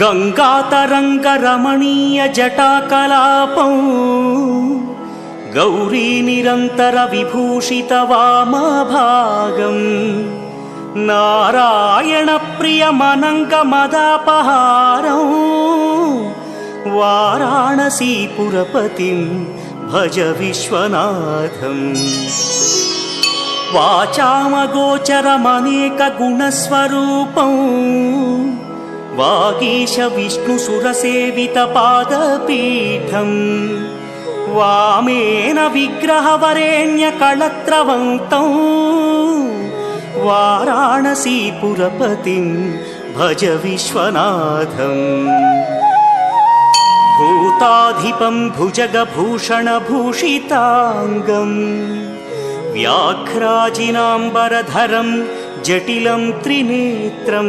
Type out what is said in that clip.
गङ्गातरङ्गरमणीयजटाकलापं गौरीनिरन्तरविभूषितवामभागं नारायणप्रियमनङ्गमदापहारं वाराणसीपुरपतिं भज विश्वनाथम्। वाचामगोचरमनेकगुणस्वरूपं वागीश विष्णुसुरसेवितपादपीठं वामेन विग्रहवरेण्यकळत्रवन्तं वाराणसीपुरपतिं भज विश्वनाथम्। भूताधिपं भुजगभूषणभूषिताङ्गं व्याघ्राजिनाम्बरधरं जटिलं त्रिनेत्रं